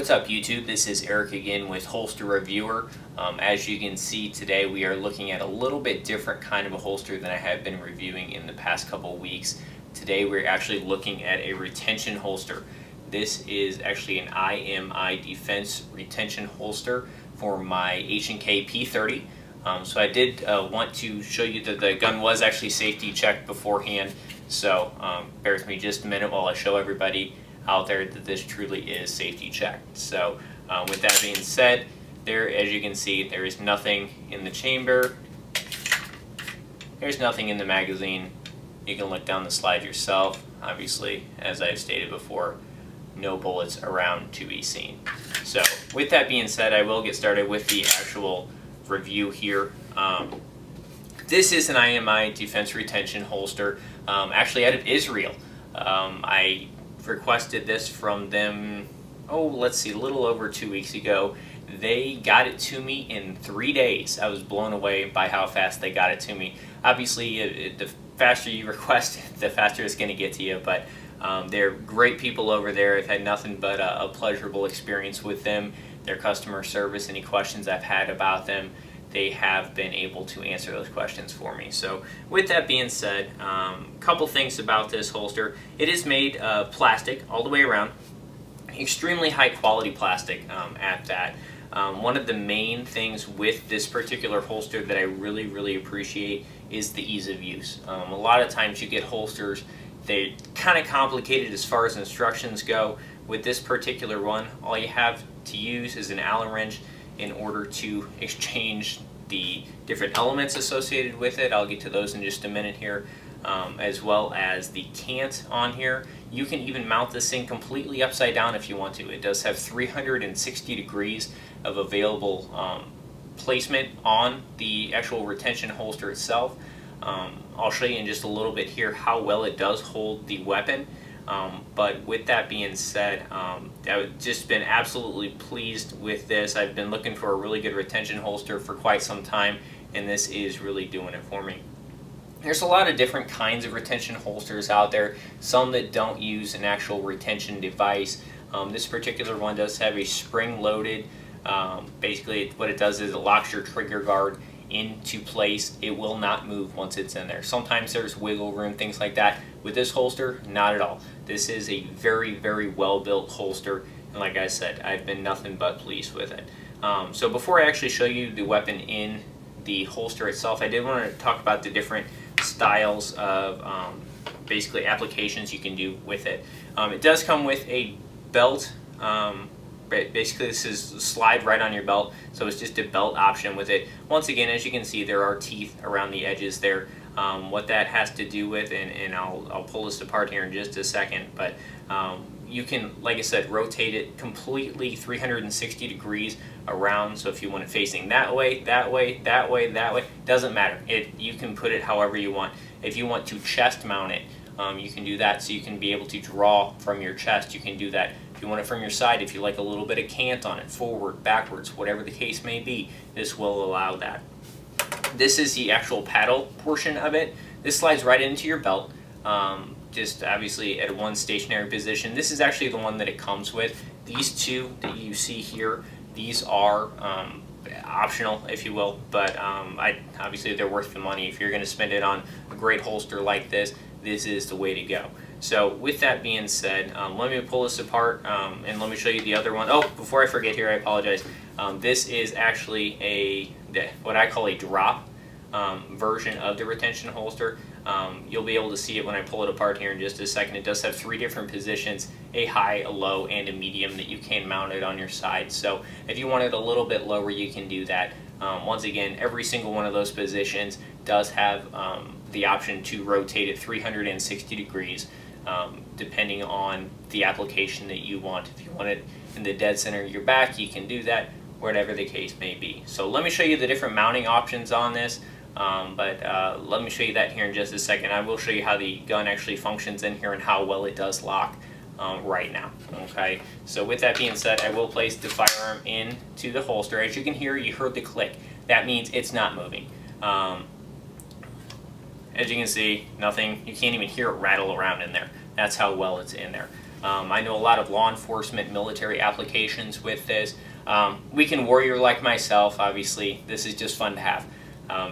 What's up YouTube? This is Eric again with Holster Reviewer. As you can see today we are looking at a little bit different kind of a holster than I have been reviewing in the past couple weeks. Today we're actually looking at a retention holster. This is actually an IMI defense retention holster for my H&K P30. So I did want to show you that the gun was actually safety checked beforehand. So bear with me just a minute while I show everybody out there that this truly is safety checked. So with that being said, there, as you can see, there is nothing in the chamber. There's nothing in the magazine. You can look down the slide yourself. Obviously, as I've stated before, no bullets around to be seen. So with that being said, I will get started with the actual review here. This is an IMI defense retention holster, actually out of Israel. I requested this from them, a little over 2 weeks ago. They got it to me in 3 days. I was blown away by how fast they got it to me. Obviously, the faster you request, the faster it's going to get to you, but they're great people over there. I've had nothing but a pleasurable experience with them. Their customer service, any questions I've had about them, they have been able to answer those questions for me. So with that being said, a couple things about this holster. It is made of plastic all the way around, extremely high quality plastic at that. One of the main things with this particular holster that I really appreciate is the ease of use. A lot of times you get holsters, they're kind of complicated as far as instructions go. With this particular one, all you have to use is an Allen wrench in order to exchange the different elements associated with it. I'll get to those in just a minute here, as well as the cant on here. You can even mount this thing completely upside down if you want to. It does have 360 degrees of available placement on the actual retention holster itself. I'll show you in just a little bit here how well it does hold the weapon. But with that being said, I've just been absolutely pleased with this. I've been looking for a really good retention holster for quite some time, and this is really doing it for me. There's a lot of different kinds of retention holsters out there, some that don't use an actual retention device. This particular one does have a spring-loaded, basically what it does is it locks your trigger guard into place. It will not move once it's in there. Sometimes there's wiggle room, things like that. With this holster, not at all. This is a very well built holster, and like I said, I've been nothing but pleased with it. So before I actually show you the weapon in the holster itself, I did want to talk about the different styles of basically applications you can do with it. It does come with a belt. Basically this is slide right on your belt, so it's just a belt option with it. Once again, as you can see, there are teeth around the edges there. What that has to do with, and I'll pull this apart here in just a second, but you can, like I said, rotate it completely 360 degrees around. So if you want it facing that way, doesn't matter. You can put it however you want. If you want to chest mount it, you can do that, so you can be able to draw from your chest. You can do that. If you want it from your side, if you like a little bit of cant on it, forward, backwards, whatever the case may be, this will allow that. This is the actual paddle portion of it. This slides right into your belt, just obviously at one stationary position. This is actually the one that it comes with. These two that you see here, these are optional, if you will, but obviously they're worth the money. If you're going to spend it on a great holster like this, this is the way to go. So with that being said, let me pull this apart and let me show you the other one. Oh, before I forget here, I apologize. This is actually what I call a drop version of the retention holster. You'll be able to see it when I pull it apart here in just a second. It does have 3 different positions, a high, a low, and a medium that you can mount it on your side. So if you want it a little bit lower, you can do that. Once again, every single one of those positions does have the option to rotate it 360 degrees. Depending on the application that you want. If you want it in the dead center of your back, you can do that, whatever the case may be. So let me show you the different mounting options on this, but let me show you that here in just a second. I will show you how the gun actually functions in here and how well it does lock right now. Okay, so with that being said, I will place the firearm into the holster. As you can hear, you heard the click. That means it's not moving. As you can see, nothing, you can't even hear it rattle around in there. That's how well it's in there. I know a lot of law enforcement, military applications with this. Weekend warrior like myself, obviously, this is just fun to have.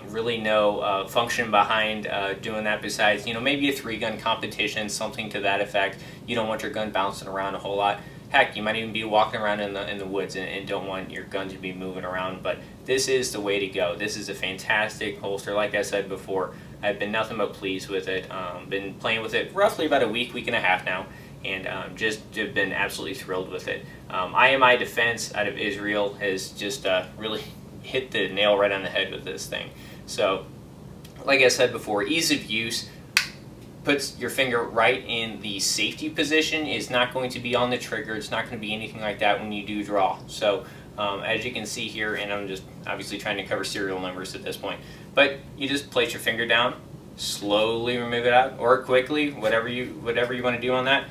Really no function behind doing that besides, maybe a 3-gun competition, something to that effect. You don't want your gun bouncing around a whole lot. Heck, you might even be walking around in the woods and don't want your gun to be moving around, but this is the way to go. This is a fantastic holster. Like I said before, I've been nothing but pleased with it. Been playing with it roughly about a week and a half now, and just have been absolutely thrilled with it. IMI Defense out of Israel has just really hit the nail right on the head with this thing. So, like I said before, ease of use, puts your finger right in the safety position, is not going to be on the trigger, it's not going to be anything like that when you do draw. So as you can see here, and I'm just obviously trying to cover serial numbers at this point, but you just place your finger down, slowly remove it out, or quickly, whatever you want to do on that.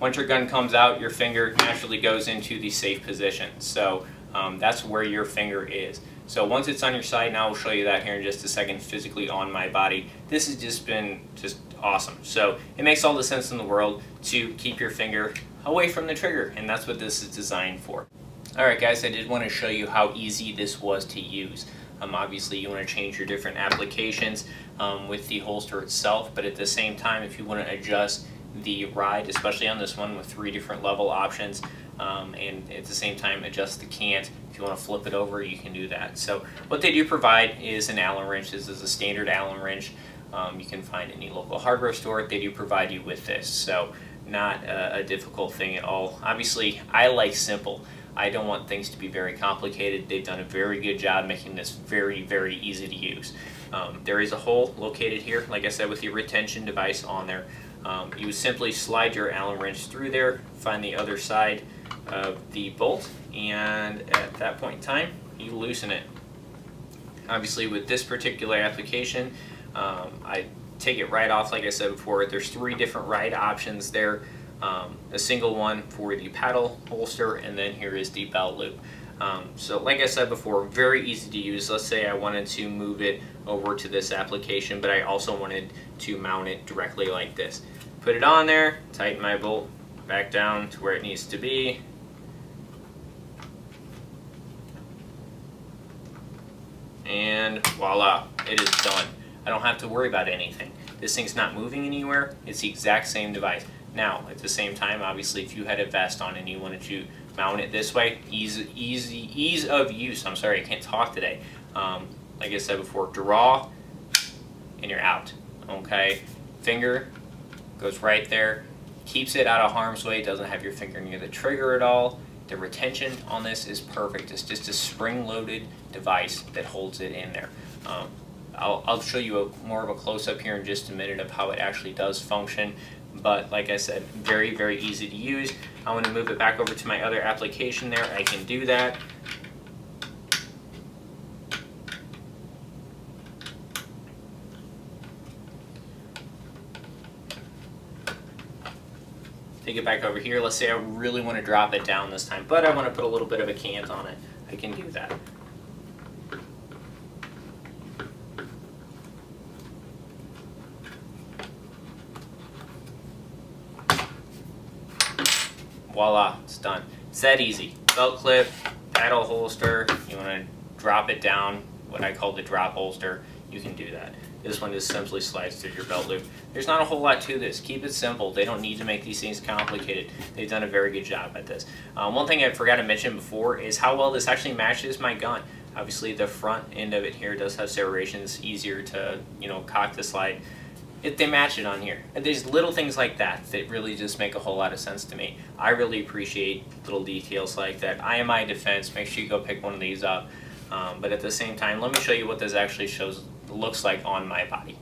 Once your gun comes out, your finger naturally goes into the safe position. So that's where your finger is. So once it's on your side, now I'll show you that here in just a second, physically on my body. This has just been awesome. So it makes all the sense in the world to keep your finger away from the trigger, and that's what this is designed for. Alright guys, I did want to show you how easy this was to use. Obviously you want to change your different applications with the holster itself, but at the same time, if you want to adjust the ride, especially on this one with 3 different level options, and at the same time adjust the cant. If you want to flip it over, you can do that. So what they do provide is an Allen wrench. This is a standard Allen wrench. You can find any local hardware store. They do provide you with this, so not a difficult thing at all. Obviously, I like simple. I don't want things to be very complicated. They've done a very good job making this very, very easy to use. There is a hole located here, like I said, with your retention device on there. You would simply slide your Allen wrench through there, find the other side of the bolt, and at that point in time, you loosen it. Obviously, with this particular application, I take it right off. Like I said before, there's 3 different ride options there. A single one for the paddle holster, and then here is the belt loop. So like I said before, very easy to use. Let's say I wanted to move it over to this application, but I also wanted to mount it directly like this. Put it on there, tighten my bolt back down to where it needs to be. And voila, it is done. I don't have to worry about anything. This thing's not moving anywhere. It's the exact same device. Now, at the same time, obviously, if you had a vest on and you wanted to mount it this way, ease of use. I'm sorry, I can't talk today. Like I said before, draw, and you're out. Okay, finger goes right there, keeps it out of harm's way. Doesn't have your finger near the trigger at all. The retention on this is perfect. It's just a spring-loaded device that holds it in there. I'll show you more of a close-up here in just a minute of how it actually does function. But like I said, very, very easy to use. I want to move it back over to my other application there. I can do that. Take it back over here. Let's say I really want to drop it down this time, but I want to put a little bit of a cant on it. I can do that. Voila, it's done. It's that easy. Belt clip, paddle holster, you want to drop it down, what I call the drop holster, you can do that. This one just simply slides through your belt loop. There's not a whole lot to this. Keep it simple. They don't need to make these things complicated. They've done a very good job at this. One thing I forgot to mention before is how well this actually matches my gun. Obviously the front end of it here does have serrations, easier to cock the slide. They match it on here. And there's little things like that that really just make a whole lot of sense to me. I really appreciate little details like that. IMI Defense, make sure you go pick one of these up. But at the same time, let me show you what this actually looks like on my body.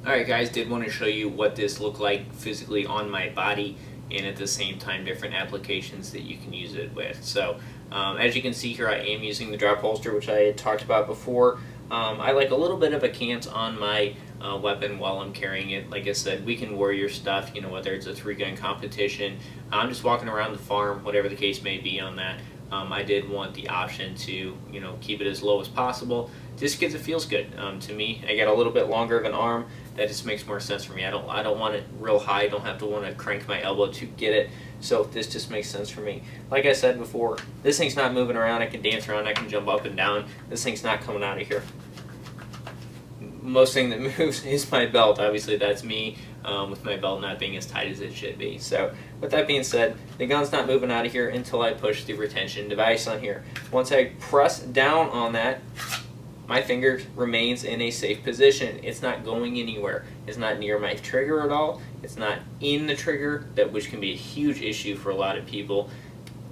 Alright guys, did want to show you what this looked like physically on my body, and at the same time different applications that you can use it with. So as you can see here, I am using the drop holster, which I had talked about before. I like a little bit of a cant on my weapon while I'm carrying it. Like I said, weekend warrior stuff, whether it's a 3-gun competition, I'm just walking around the farm, whatever the case may be on that. I did want the option to keep it as low as possible, just because it feels good to me. I got a little bit longer of an arm that just makes more sense for me. I don't want it real high. I don't have to want to crank my elbow to get it. So this just makes sense for me. Like I said before, this thing's not moving around. I can dance around. I can jump up and down. This thing's not coming out of here. Most thing that moves is my belt. Obviously, that's me with my belt not being as tight as it should be. So with that being said, the gun's not moving out of here until I push the retention device on here. Once I press down on that, my finger remains in a safe position. It's not going anywhere. It's not near my trigger at all. It's not in the trigger, which can be a huge issue for a lot of people.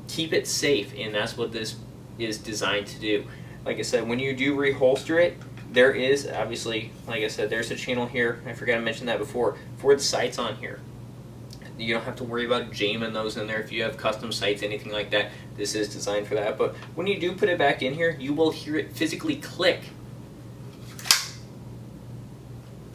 Keep it safe, and that's what this is designed to do. Like I said, when you do reholster it, there is, obviously, like I said, there's a channel here, I forgot to mention that before, for the sights on here. You don't have to worry about jamming those in there if you have custom sights, anything like that. This is designed for that. But when you do put it back in here, you will hear it physically click.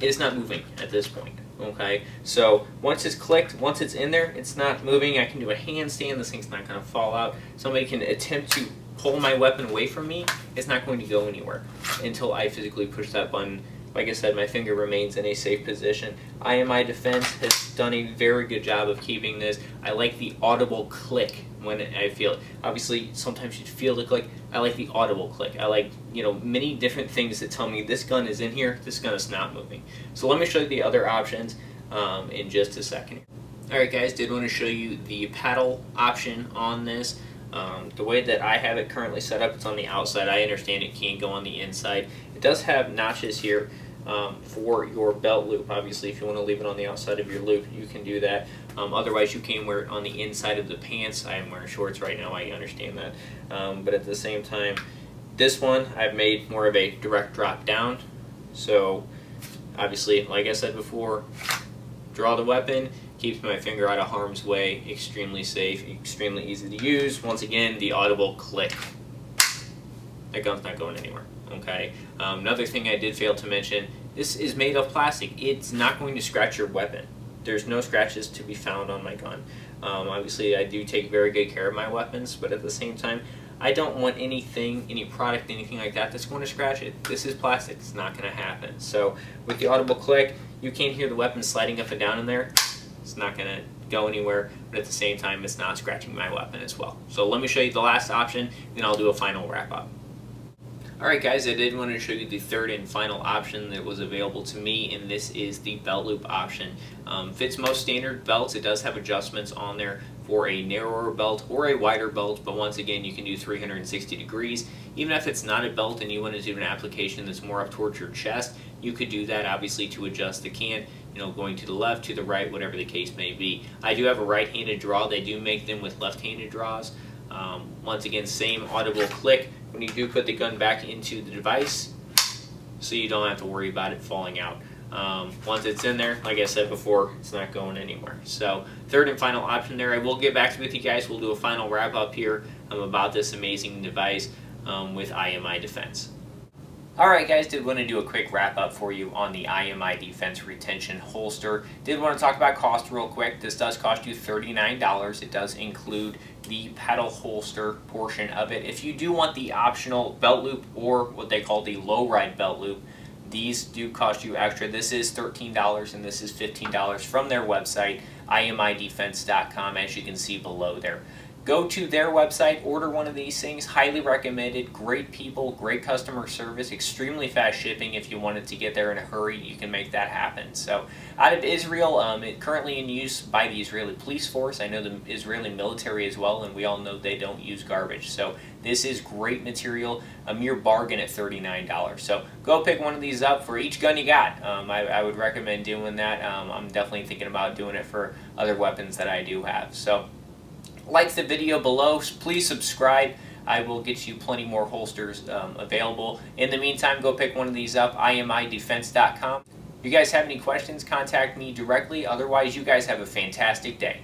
It is not moving at this point. Okay, so once it's clicked, once it's in there, it's not moving. I can do a handstand. This thing's not going to fall out. Somebody can attempt to pull my weapon away from me. It's not going to go anywhere until I physically push that button. Like I said, my finger remains in a safe position. IMI Defense has done a very good job of keeping this. I like the audible click when I feel it. Obviously, sometimes you feel the click. I like the audible click. I like, many different things that tell me this gun is in here, this gun is not moving. So let me show you the other options in just a second. Alright guys, did want to show you the paddle option on this. The way that I have it currently set up, it's on the outside. I understand it can't go on the inside. It does have notches here for your belt loop. Obviously, if you want to leave it on the outside of your loop, you can do that. Otherwise, you can wear it on the inside of the pants. I am wearing shorts right now, I understand that. But at the same time, this one I've made more of a direct drop down. So, obviously, like I said before, draw the weapon, keeps my finger out of harm's way, extremely safe, extremely easy to use. Once again, the audible click. That gun's not going anywhere. Okay. Another thing I did fail to mention, this is made of plastic. It's not going to scratch your weapon. There's no scratches to be found on my gun. Obviously, I do take very good care of my weapons, but at the same time, I don't want anything, any product, anything like that that's going to scratch it. This is plastic. It's not going to happen. So with the audible click, you can't hear the weapon sliding up and down in there. It's not going to go anywhere, but at the same time, it's not scratching my weapon as well. So let me show you the last option, then I'll do a final wrap up. Alright guys, I did want to show you the third and final option that was available to me, and this is the belt loop option. Fits most standard belts. It does have adjustments on there for a narrower belt or a wider belt, but once again, you can do 360 degrees. Even if it's not a belt and you want to do an application that's more up towards your chest, you could do that, obviously, to adjust the can, going to the left, to the right, whatever the case may be. I do have a right-handed draw. They do make them with left-handed draws. Once again, same audible click when you do put the gun back into the device, so you don't have to worry about it falling out. Once it's in there, like I said before, it's not going anywhere. So third and final option there. I will get back with you guys. We'll do a final wrap up here about this amazing device with IMI Defense. Alright guys, did want to do a quick wrap up for you on the IMI Defense retention holster. Did want to talk about cost real quick. This does cost you $39. It does include the paddle holster portion of it. If you do want the optional belt loop or what they call the low ride belt loop, these do cost you extra. This is $13 and this is $15 from their website, imidefense.com, as you can see below there. Go to their website, order one of these things, highly recommended, great people, great customer service, extremely fast shipping. If you wanted to get there in a hurry, you can make that happen. So out of Israel, it's currently in use by the Israeli police force. I know the Israeli military as well, and we all know they don't use garbage. So this is great material, a mere bargain at $39. So go pick one of these up for each gun you got. I would recommend doing that. I'm definitely thinking about doing it for other weapons that I do have. So like the video below, please subscribe. I will get you plenty more holsters available. In the meantime, go pick one of these up, imidefense.com. If you guys have any questions, contact me directly. Otherwise, you guys have a fantastic day.